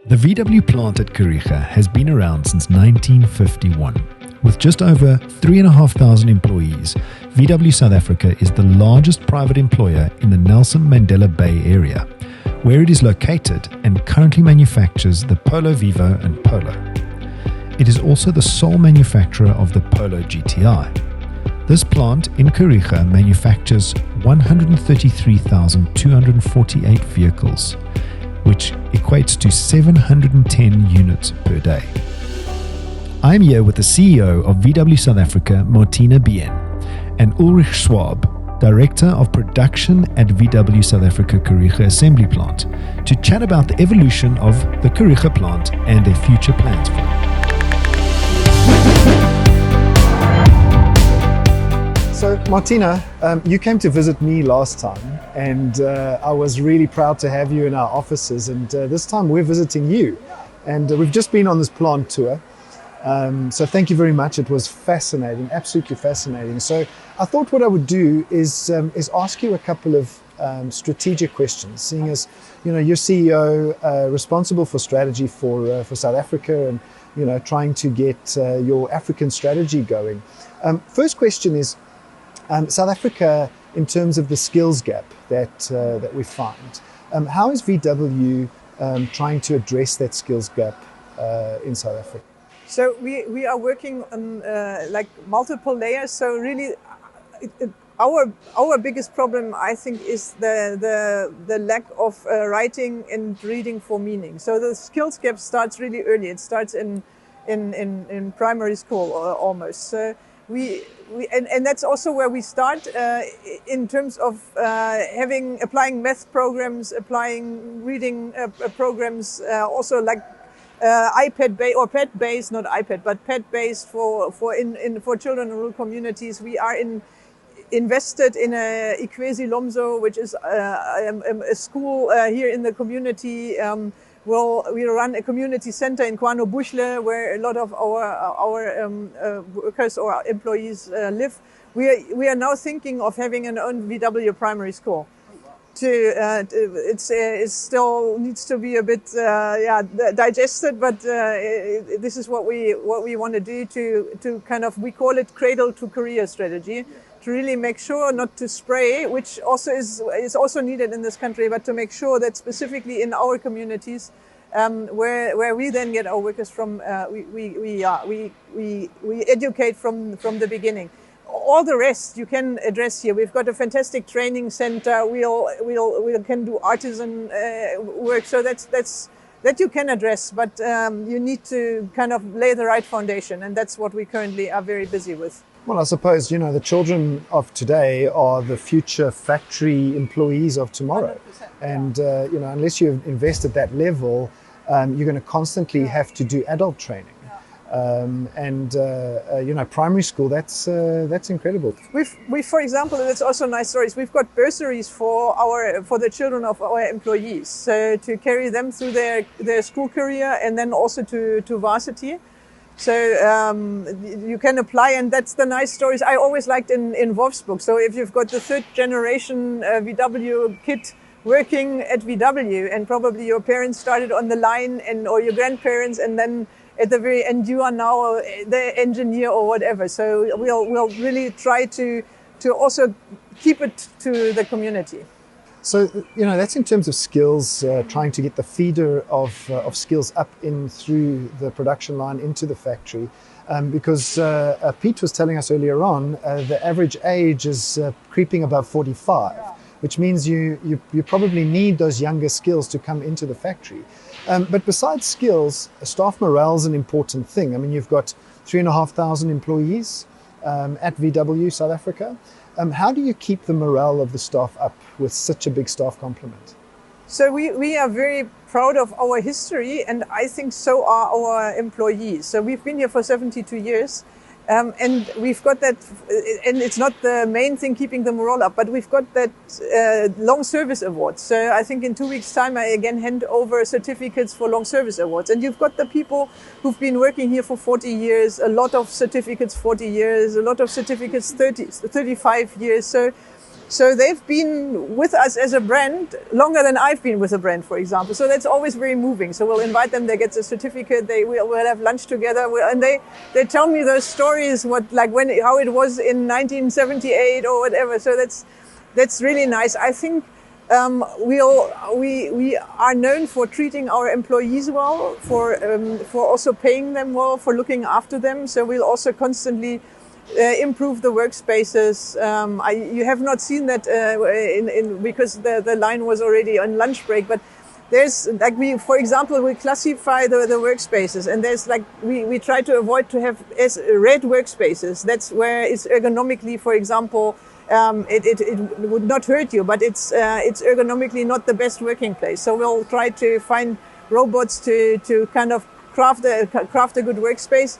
The VW plant at Kariega has been around since 1951. With just over 3,500 employees, VW South Africa is the largest private employer in the Nelson Mandela Bay area, where it is located and currently manufactures the Polo Vivo and Polo. It is also the sole manufacturer of the Polo GTI. This plant in Kariega manufactures 133,248 vehicles, which equates to 710 units per day. I'm here with the CEO of VW South Africa, Martina Biene, and Ulrich Schwab, Director of Production at VW South Africa Kariega Assembly Plant, to chat about the evolution of the Kariega plant and their future plans for it. So Martina, you came to visit me last time, and I was really proud to have you in our offices, and this time we're visiting you, and we've just been on this plant tour. So thank you very much. It was fascinating, absolutely fascinating. So I thought what I would do is ask you a couple of strategic questions, seeing as you're CEO, responsible for strategy for South Africa, and trying to get your African strategy going. First question is South Africa, in terms of the skills gap that we find. How is VW trying to address that skills gap in South Africa? So we are working on like multiple layers. So really, our biggest problem, I think, is the lack of writing and reading for meaning. So the skills gap starts really early. It starts in primary school almost. So and that's also where we start in terms of applying math programs, applying reading programs, also like iPad based or pad based, not iPad, but pad based for children in rural communities. We are invested in a Ikwezi Lomzo, which is a school here in the community. We run a community center in Kwano Bushle, where a lot of our workers or employees live. We are now thinking of having an own VW primary school. It still needs to be a bit digested, but this is what we want to do to kind of, we call it cradle to career strategy, to really make sure not to spray, which also is also needed in this country, but to make sure that specifically in our communities, where we then get our workers from, we educate from the beginning. All the rest you can address here. We've got a fantastic training center. We can do artisan work, so that you can address, but you need to kind of lay the right foundation, and that's what we currently are very busy with. Well, I suppose the children of today are the future factory employees of tomorrow, 100%, and unless you invest at that level, you're going to constantly have to do adult training. Primary school, that's incredible. We, for example, that's also nice stories. We've got bursaries for the children of our employees, so to carry them through their school career and then also to varsity. So you can apply, and that's the nice stories I always liked in Wolfsburg. So if you've got the third generation VW kid working at VW, and probably your parents started on the line, or your grandparents, and then at the very end you are now the engineer or whatever. So we'll really try to also keep it to the community. So that's in terms of skills, trying to get the feeder of skills up in through the production line into the factory, because Pete was telling us earlier on the average age is creeping above 45. Which means you probably need those younger skills to come into the factory. But besides skills, staff morale is an important thing. I mean, you've got 3,500 employees at VW South Africa. How do you keep the morale of the staff up with such a big staff complement? So we are very proud of our history, and I think so are our employees. So we've been here for 72 years. And we've got that, and it's not the main thing keeping the morale up, but we've got that long service awards. So I think in 2 weeks' time, I again hand over certificates for long service awards. And you've got the people who've been working here for 40 years, a lot of certificates 40 years, a lot of certificates 35 years. So So they've been with us as a brand longer than I've been with a brand, for example. So that's always very moving. So we'll invite them, they get the certificate, we'll have lunch together, and they tell me those stories, how it was in 1978 or whatever. So that's really nice. I think we are known for treating our employees well, for also paying them well, for looking after them. So we'll also constantly improve the workspaces. You have not seen that because the line was already on lunch break, but there's for example, we classify the workspaces, and there's we try to avoid to have red workspaces. That's where it's ergonomically, for example, it would not hurt you, but it's ergonomically not the best working place. So we'll try to find robots to kind of craft a good workspace.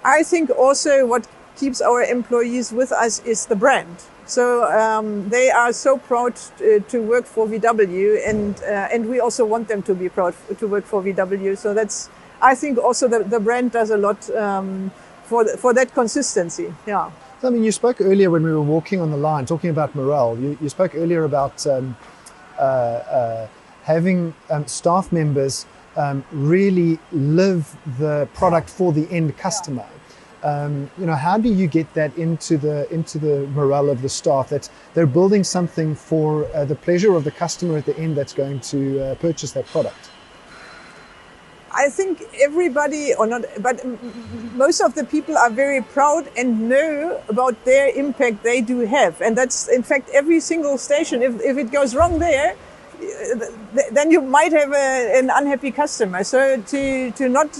I think also what keeps our employees with us is the brand. So they are so proud to work for VW, and we also want them to be proud to work for VW. So I think also the brand does a lot for that consistency. Yeah. I mean, you spoke earlier when we were walking on the line, talking about morale. You spoke earlier about having staff members really live the product for the end customer. How do you get that into the morale of the staff, that they're building something for the pleasure of the customer at the end that's going to purchase that product? I think everybody, or not, but most of the people are very proud and know about their impact they do have. And that's, in fact, every single station. If it goes wrong there, then you might have an unhappy customer. So to not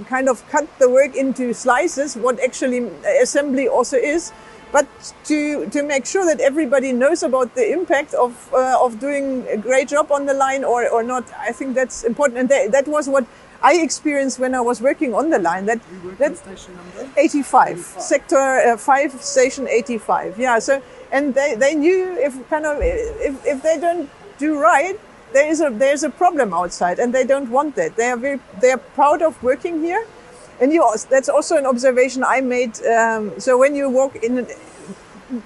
kind of cut the work into slices, what actually assembly also is, but to make sure that everybody knows about the impact of doing a great job on the line or not. I think that's important. And that was what I experienced when I was working on the line. That's station number 85, sector 5, station 85. Yeah. So and they knew if if they don't do right, there's a problem outside, and they don't want that. They are proud of working here, and that's also an observation I made. So when you walk in,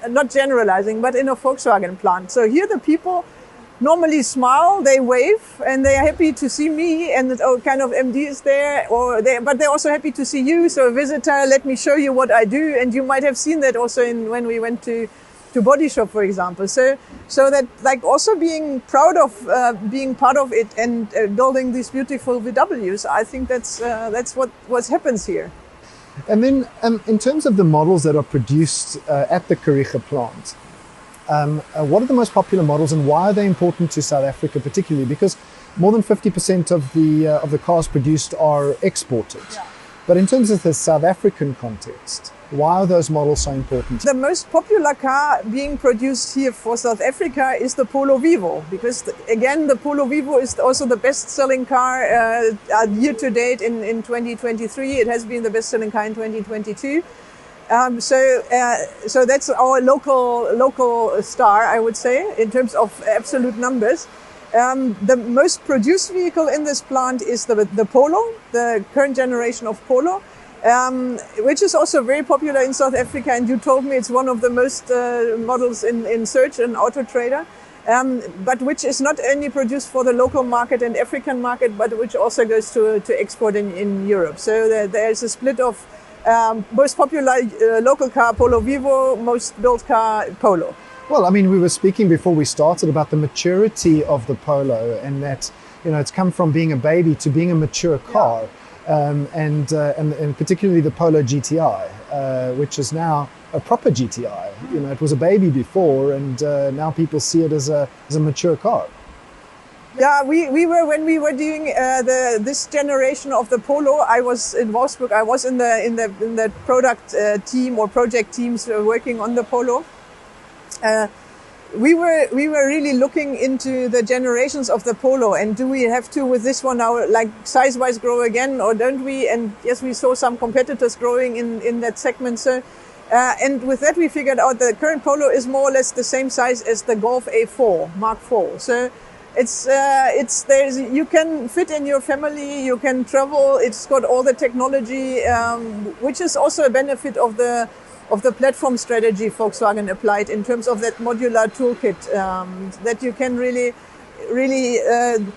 not generalizing, but in a Volkswagen plant, so here the people normally smile, they wave, and they are happy to see me, and kind of MD is there, but they're also happy to see you. So a visitor, let me show you what I do, and you might have seen that also when we went to body shop, for example. So that also being proud of being part of it and building these beautiful VWs, I think that's what happens here. And then in terms of the models that are produced at the Kariegaplant, what are the most popular models, and why are they important to South Africa particularly? Because more than 50% of the cars produced are exported. Yeah. But in terms of the South African context, why are those models so important? The most popular car being produced here for South Africa is the Polo Vivo, because again, the Polo Vivo is also the best-selling car year to date in 2023. It has been the best-selling car in 2022. So that's our local star, I would say, in terms of absolute numbers. The most produced vehicle in this plant is the Polo, the current generation of Polo, which is also very popular in South Africa. And you told me it's one of the most models in search and Auto Trader, but which is not only produced for the local market and African market, but which also goes to export in Europe. So there's a split of most popular local car Polo Vivo, most built car Polo. Well, I mean, we were speaking before we started about the maturity of the Polo, and that, it's come from being a baby to being a mature car, and particularly the Polo GTI, which is now a proper GTI. It was a baby before, and now people see it as a mature car. Yeah, we were, when we were doing this generation of the Polo, I was in Wolfsburg. I was in the product team or project teams working on the Polo. We were really looking into the generations of the Polo, and do we have to with this one now size-wise grow again, or don't we? And yes, we saw some competitors growing in that segment. So and with that we figured out the current Polo is more or less the same size as the Golf A4 Mark IV. So you can fit in your family, you can travel. It's got all the technology, which is also a benefit of the of the platform strategy Volkswagen applied in terms of that modular toolkit, that you can really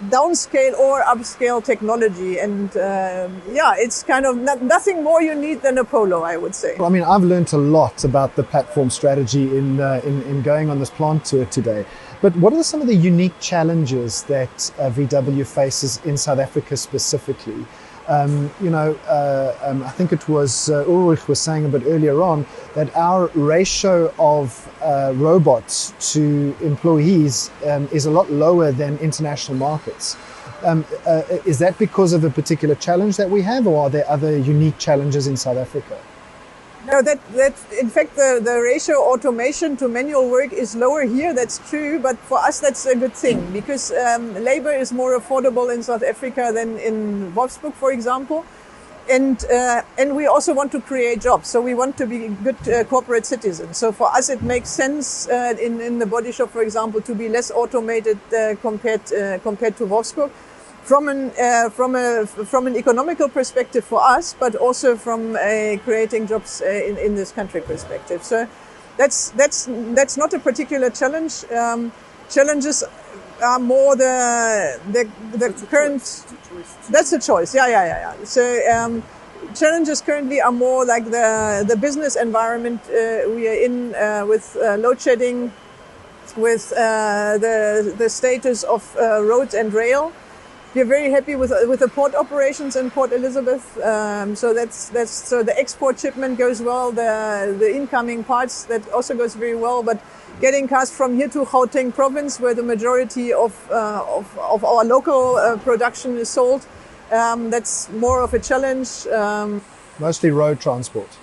downscale or upscale technology. And it's kind of nothing more you need than a Polo, I would say. Well, I mean, I've learned a lot about the platform strategy in going on this plant tour today. But what are some of the unique challenges that VW faces in South Africa specifically? I think it was Ulrich was saying a bit earlier on that our ratio of robots to employees is a lot lower than international markets. Is that because of a particular challenge that we have, or are there other unique challenges in South Africa? No, that in fact the ratio automation to manual work is lower here. That's true, but for us that's a good thing because labor is more affordable in South Africa than in Wolfsburg, for example, and we also want to create jobs. So we want to be good corporate citizens. So for us it makes sense in the body shop, for example, to be less automated compared to Wolfsburg. From an economical perspective for us, but also from a creating jobs in this country perspective. So that's not a particular challenge. Challenges are more the current. That's a choice. Yeah. So challenges currently are more like the business environment we are in with load shedding, with the status of roads and rail. We're very happy with the port operations in Port Elizabeth. So the export shipment goes well. The incoming parts, that also goes very well. But getting cars from here to Gauteng province, where the majority of our local production is sold, that's more of a challenge. Mostly road transport.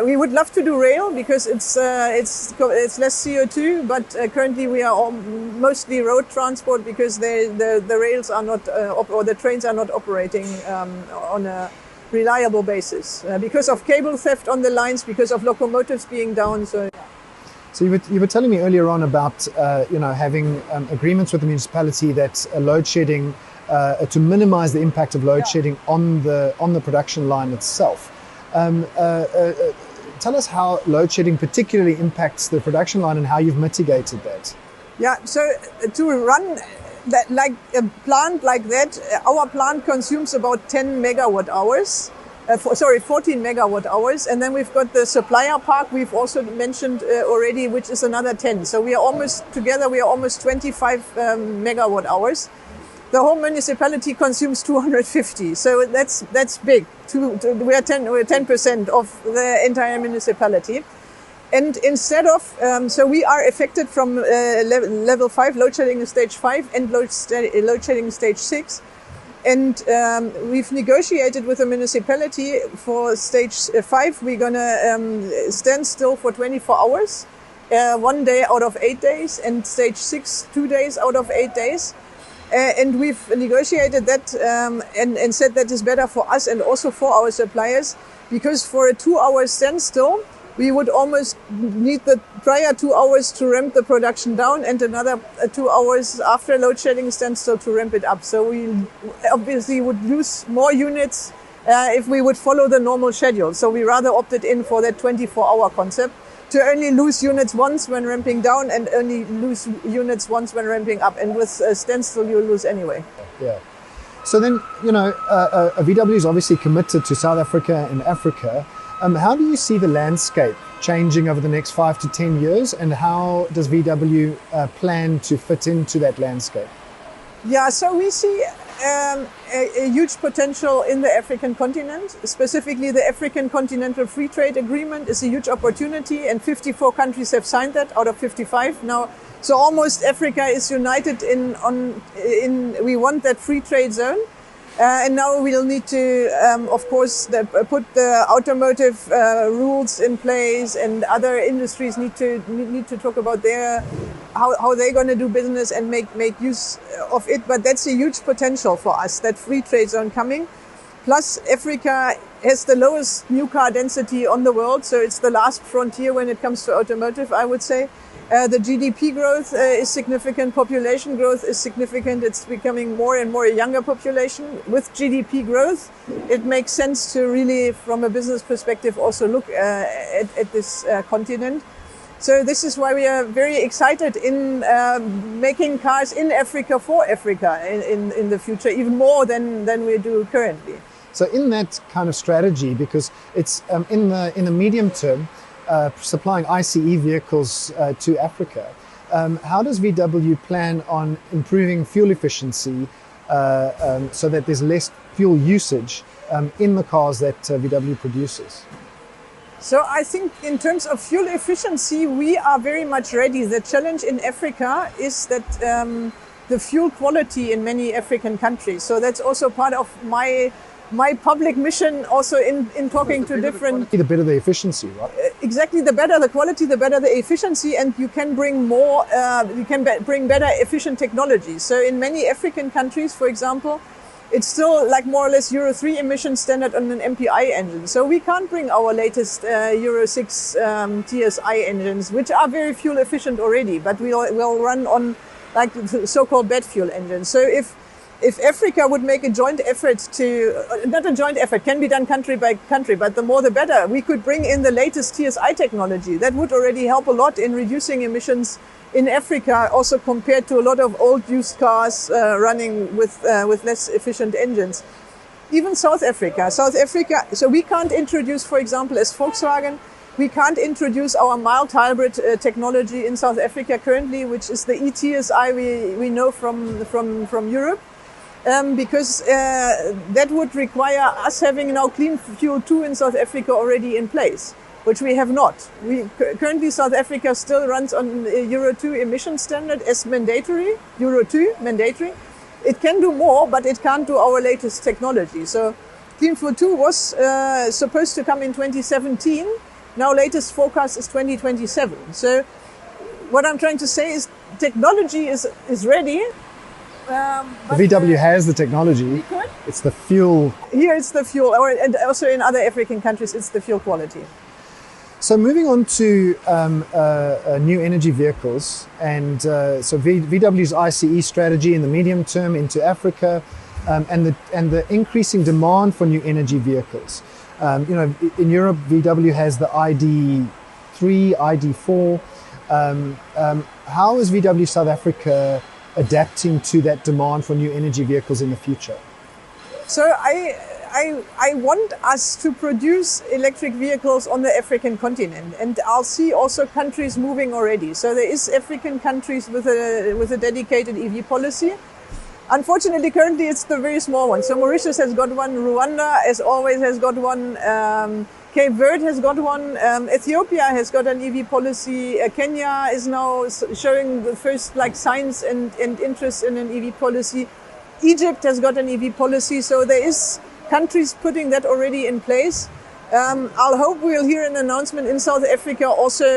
We would love to do rail because it's less CO2, but currently we are mostly road transport because the rails are not or the trains are not operating on a reliable basis because of cable theft on the lines, because of locomotives being down. So you were telling me earlier on about having agreements with the municipality that load shedding to minimize the impact of load shedding on the production line itself. Tell us how load shedding particularly impacts the production line and how you've mitigated that. Yeah, so to run that, like a plant like that, our plant consumes about 10 megawatt hours. 14 megawatt hours. And then we've got the supplier park we've also mentioned already, which is another 10. So we are almost 25 megawatt hours. The whole municipality consumes 250, so that's big. We're 10% of the entire municipality, and instead of so we are affected from level 5 load shedding stage 5 and load shedding stage 6, and we've negotiated with the municipality for stage 5. We're gonna stand still for 24 hours, 1 day out of 8 days, and stage 6 2 days out of 8 days. And we've negotiated that and said that is better for us and also for our suppliers, because for a 2-hour standstill, we would almost need the prior 2 hours to ramp the production down and another 2 hours after load shedding standstill to ramp it up. So we obviously would lose more units if we would follow the normal schedule. So we rather opted in for that 24-hour concept, to only lose units once when ramping down and only lose units once when ramping up. And with standstill, you lose anyway. Yeah. So then, VW is obviously committed to South Africa and Africa. How do you see the landscape changing over the next 5 to 10 years? And how does VW plan to fit into that landscape? Yeah, so we see a huge potential in the African continent. Specifically, the African Continental Free Trade Agreement is a huge opportunity, and 54 countries have signed that out of 55 now. So almost Africa is united in we want that free trade zone. And now we'll need to, of course, put the automotive rules in place, and other industries need to talk about how they're going to do business and make use of it. But that's a huge potential for us, that free trade zone coming. Plus, Africa has the lowest new car density on the world, so it's the last frontier when it comes to automotive, I would say. The GDP growth is significant, population growth is significant. It's becoming more and more a younger population. With GDP growth, it makes sense to really, from a business perspective, also look at this continent. So this is why we are very excited in making cars in Africa for Africa in the future, even more than we do currently. So in that kind of strategy, because it's in the medium term, supplying ICE vehicles to Africa, how does VW plan on improving fuel efficiency so that there's less fuel usage in the cars that VW produces? So I think in terms of fuel efficiency, we are very much ready. The challenge in Africa is that the fuel quality in many African countries. So that's also part of my public mission, also in talking to different... The better the efficiency, right? Exactly, the better the quality, the better the efficiency, and you can bring more, bring better efficient technology. So in many African countries, for example, it's still like more or less Euro 3 emission standard on an MPI engine. So we can't bring our latest Euro 6 TSI engines, which are very fuel efficient already, but we'll run on like so-called bad fuel engines. So if Africa would make a joint effort not a joint effort, can be done country by country, but the more the better. We could bring in the latest TSI technology. That would already help a lot in reducing emissions in Africa, also compared to a lot of old used cars running with less efficient engines. Even South Africa, so we can't introduce, for example, as Volkswagen, we can't introduce our mild hybrid technology in South Africa currently, which is the eTSI we know from Europe. Because that would require us having now clean fuel 2 in South Africa already in place, which we have not. Currently South Africa still runs on Euro 2 emission standard as mandatory, Euro 2 mandatory. It can do more, but it can't do our latest technology. So clean fuel 2 was supposed to come in 2017. Now latest forecast is 2027. So what I'm trying to say is technology is ready. VW has the technology. It's the fuel. Here it's the fuel, and also in other African countries it's the fuel quality. So moving on to new energy vehicles, and so VW's ICE strategy in the medium term into Africa, and the increasing demand for new energy vehicles. In Europe, VW has the ID3, ID4. How is VW South Africa adapting to that demand for new energy vehicles in the future? So I want us to produce electric vehicles on the African continent, and I'll see also countries moving already. So there is African countries with a dedicated EV policy. Unfortunately, currently it's the very small ones. So Mauritius has got one, Rwanda, as always, has got one, Cape Verde has got one, Ethiopia has got an EV policy, Kenya is now showing the first signs and interest in an EV policy. Egypt has got an EV policy, so there is countries putting that already in place. I'll hope we'll hear an announcement in South Africa also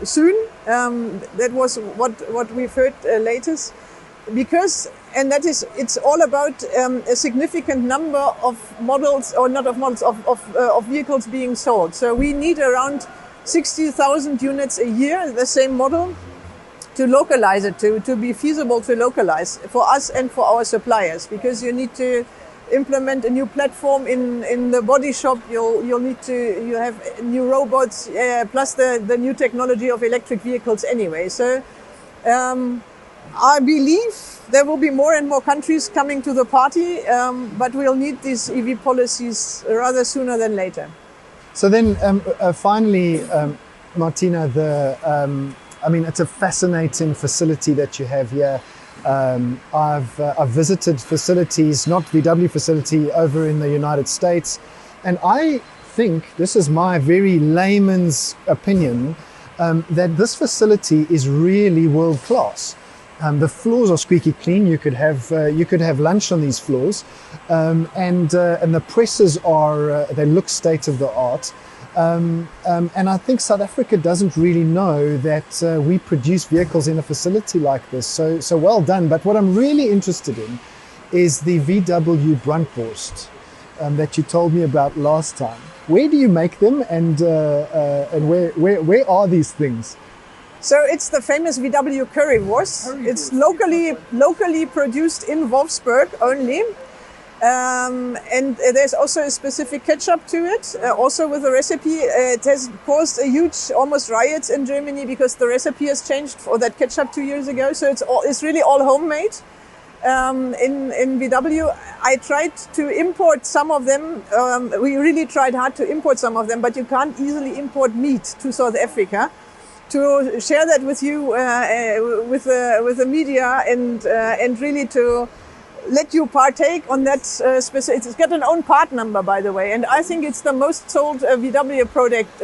soon. That was what we've heard latest. Because, and that is, it's all about a significant number of models, or not of models, of vehicles being sold. So we need around 60,000 units a year, the same model, to localize it, to be feasible to localize for us and for our suppliers. Because you need to implement a new platform in the body shop. You have new robots, plus the new technology of electric vehicles anyway. So. I believe there will be more and more countries coming to the party, but we'll need these EV policies rather sooner than later. So then, finally, Martina, it's a fascinating facility that you have here. I've visited facilities, not VW facility, over in the United States, and I think, this is my very layman's opinion, that this facility is really world class. The floors are squeaky clean. You could have lunch on these floors, and the presses they look state of the art. And I think South Africa doesn't really know that we produce vehicles in a facility like this. So well done. But what I'm really interested in is the VW Brandwurst that you told me about last time. Where do you make them, and where are these things? So it's the famous VW currywurst. It's locally produced in Wolfsburg only. And there's also a specific ketchup to it, also with a recipe. It has caused a huge, almost riots in Germany because the recipe has changed for that ketchup 2 years ago. So it's really all homemade. In VW, I tried to import some of them. We really tried hard to import some of them, but you can't easily import meat to South Africa. To share that with you, with the media, and really to let you partake on that specific. It's got an own part number, by the way, and I think it's the most sold VW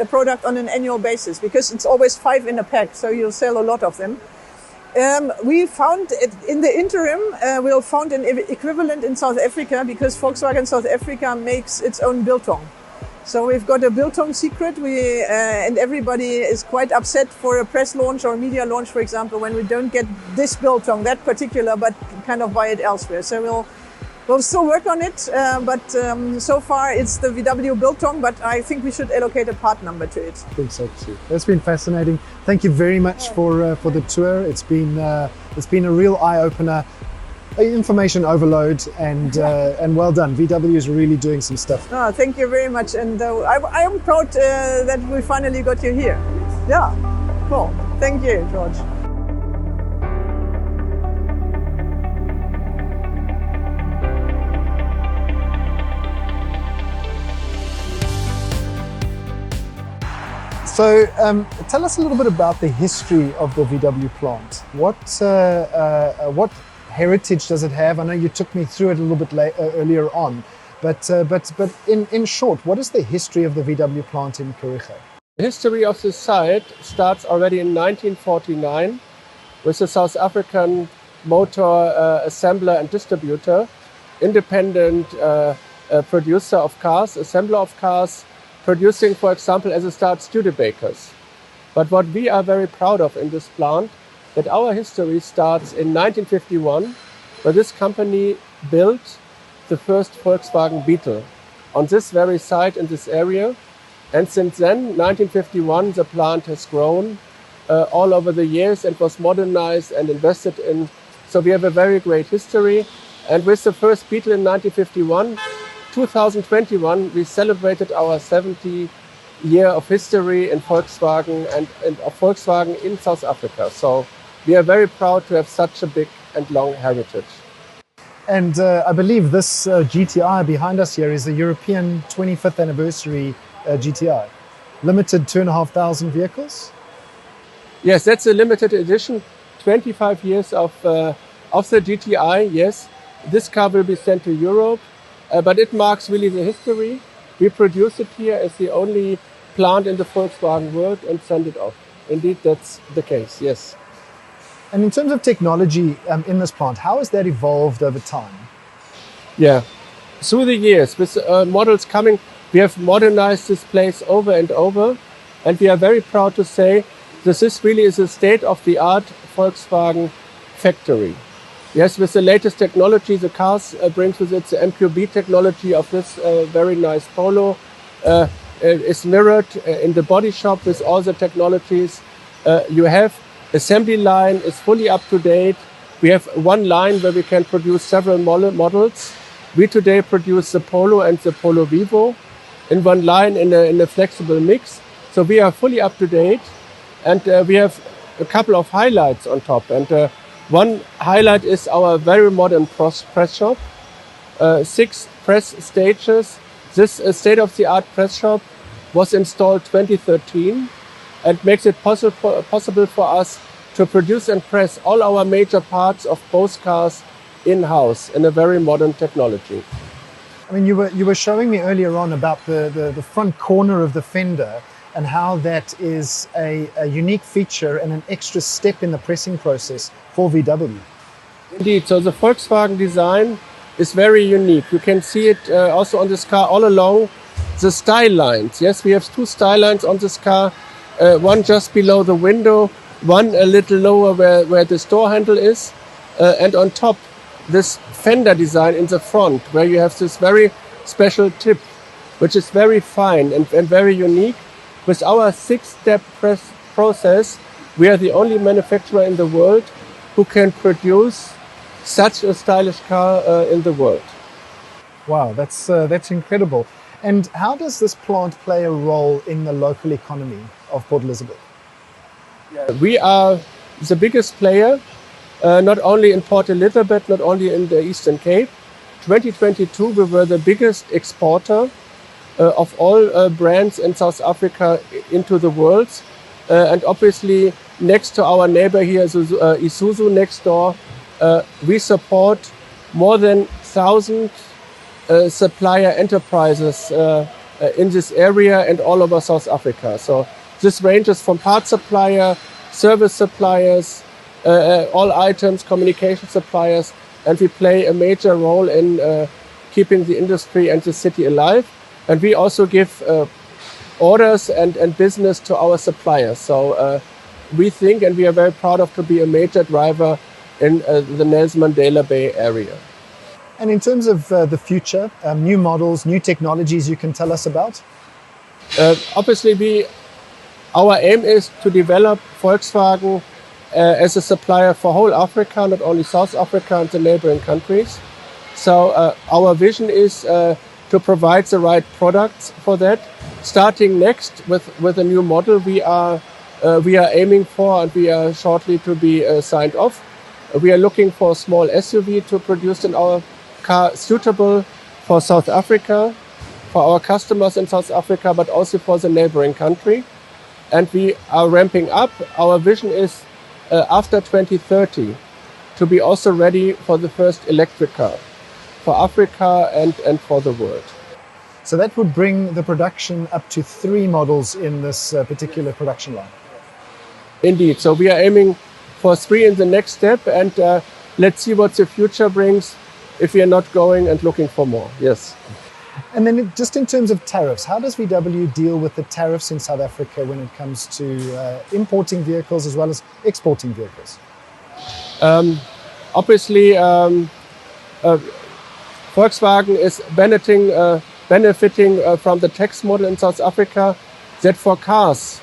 product on an annual basis because it's always 5 in a pack, so you'll sell a lot of them. We found it in the interim. We'll found an equivalent in South Africa because Volkswagen South Africa makes its own biltong. So we've got a biltong secret. And everybody is quite upset for a press launch or media launch, for example, when we don't get this biltong, that particular, but kind of buy it elsewhere. So we'll still work on it, but so far it's the VW biltong, but I think we should allocate a part number to it. I think so too. That's been fascinating. Thank you very much for the tour. It's been a real eye-opener, information overload, and well done. VW is really doing some stuff. Oh, thank you very much, and I am proud that we finally got you here. Yeah, cool. Thank you, George. So tell us a little bit about the history of the VW plant. What heritage does it have? I know you took me through it a little bit earlier on, but in short, what is the history of the VW plant in Kariega? The history of this site starts already in 1949 with the South African motor assembler and distributor, independent producer of cars, assembler of cars, producing, for example, as a start, Studebakers. But what we are very proud of in this plant, that our history starts in 1951, where this company built the first Volkswagen Beetle on this very site in this area. And since then, 1951, the plant has grown all over the years and was modernized and invested in. So we have a very great history. And with the first Beetle in 1951, 2021, we celebrated our 70 year of history in Volkswagen and of Volkswagen in South Africa. So we are very proud to have such a big and long heritage. And I believe this GTI behind us here is a European 25th anniversary GTI. Limited 2,500 vehicles? Yes, that's a limited edition. 25 years of the GTI, yes. This car will be sent to Europe. But it marks really the history. We produce it here as the only plant in the Volkswagen world and send it off. Indeed, that's the case, yes. And in terms of technology in this plant, how has that evolved over time? Yeah, through the years, with models coming, we have modernized this place over and over. And we are very proud to say that this really is a state-of-the-art Volkswagen factory. Yes, with the latest technology, the cars brings with it the MQB technology of this very nice Polo. Is mirrored in the body shop with all the technologies. You have assembly line is fully up to date. We have one line where we can produce several models. We today produce the Polo and the Polo Vivo in one line in a flexible mix. So we are fully up to date, and we have a couple of highlights on top. And one highlight is our very modern press shop, 6 press stages. This state-of-the-art press shop was installed 2013 and makes it possible for us to produce and press all our major parts of both cars in-house in a very modern technology. I mean, you were showing me earlier on about the front corner of the fender and how that is a unique feature and an extra step in the pressing process for VW. Indeed, so the Volkswagen design is very unique. You can see it also on this car all along the style lines. Yes, we have 2 style lines on this car, one just below the window, one a little lower where the door handle is, and on top this fender design in the front where you have this very special tip, which is very fine and very unique. With our 6-step press process, we are the only manufacturer in the world who can produce such a stylish car in the world. Wow, that's incredible. And how does this plant play a role in the local economy of Port Elizabeth? We are the biggest player, not only in Port Elizabeth, not only in the Eastern Cape. 2022, we were the biggest exporter of all brands in South Africa into the world. And obviously, next to our neighbor here, Isuzu next door, we support more than 1,000 supplier enterprises in this area and all over South Africa. So this ranges from part supplier, service suppliers, all items, communication suppliers, and we play a major role in keeping the industry and the city alive. And we also give orders and business to our suppliers. So we think, and we are very proud of, to be a major driver in the Nelson Mandela Bay area. And in terms of the future, new models, new technologies you can tell us about? Obviously, our aim is to develop Volkswagen as a supplier for whole Africa, not only South Africa and the neighboring countries. So our vision is to provide the right products for that. Starting next with a new model we are aiming for, and we are shortly to be signed off. We are looking for a small SUV to produce in our car, suitable for South Africa, for our customers in South Africa, but also for the neighboring country. And we are ramping up. Our vision is after 2030 to be also ready for the first electric car for Africa and for the world. So that would bring the production up to 3 models in this particular production line. Indeed. So we are aiming for 3 in the next step, and let's see what the future brings if we are not going and looking for more. Yes. And then just in terms of tariffs, how does VW deal with the tariffs in South Africa when it comes to importing vehicles as well as exporting vehicles? Obviously, Volkswagen is benefiting from the tax model in South Africa, that for cars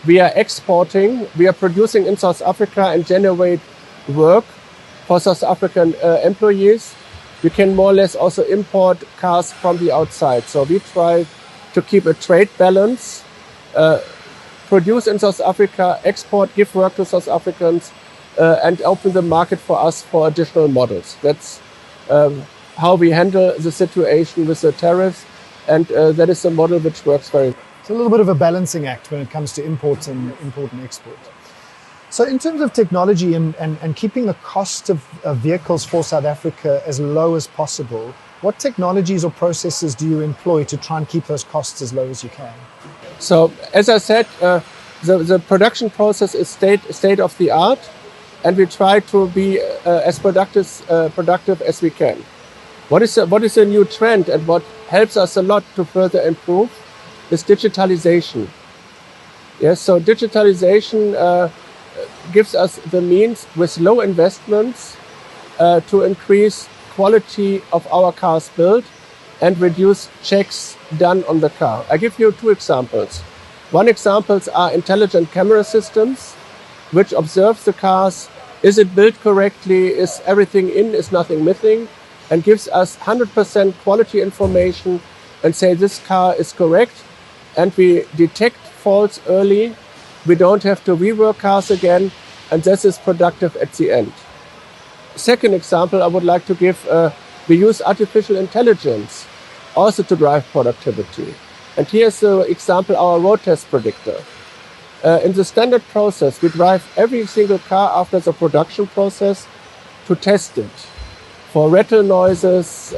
we are exporting, we are producing in South Africa and generate work for South African employees. We can more or less also import cars from the outside. So we try to keep a trade balance, produce in South Africa, export, give work to South Africans, and open the market for us for additional models. That's how we handle the situation with the tariffs, and that is a model which works very well. It's a little bit of a balancing act when it comes to import and export. So in terms of technology and keeping the cost of vehicles for South Africa as low as possible, what technologies or processes do you employ to try and keep those costs as low as you can? So as I said, the production process is state of the art, and we try to be as productive as we can. What is a new trend, and what helps us a lot to further improve is digitalization. Yes, so digitalization gives us the means with low investments to increase quality of our cars built and reduce checks done on the car. I give you 2 examples. One example are intelligent camera systems, which observe the cars. Is it built correctly? Is everything in? Is nothing missing? And gives us 100% quality information and say this car is correct. And we detect faults early. We don't have to rework cars again, and this is productive at the end. Second example I would like to give, we use artificial intelligence also to drive productivity. And here's the example, our road test predictor. In the standard process, we drive every single car after the production process to test it for rattle noises.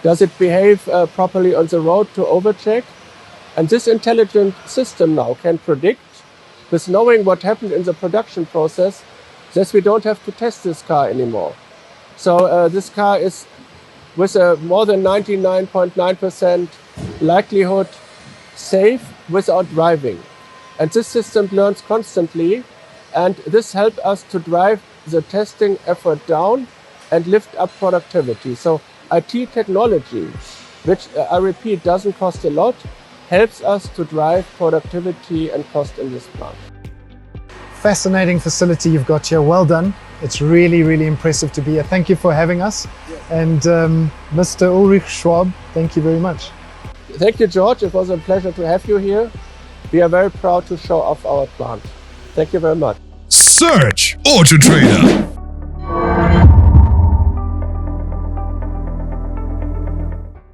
Does it behave properly on the road to overcheck? And this intelligent system now can predict, with knowing what happened in the production process, that we don't have to test this car anymore. So this car is with a more than 99.9% likelihood safe without driving. And this system learns constantly, and this helps us to drive the testing effort down and lift up productivity. So IT technology, which I repeat doesn't cost a lot, helps us to drive productivity and cost in this plant. fascinating facility you've got here. Well done. It's really, really impressive to be here. Thank you for having us. And Mr. Ulrich Schwab, thank you very much. Thank you, George. It was a pleasure to have you here. We are very proud to show off our plant. Thank you very much. Search Auto Trader.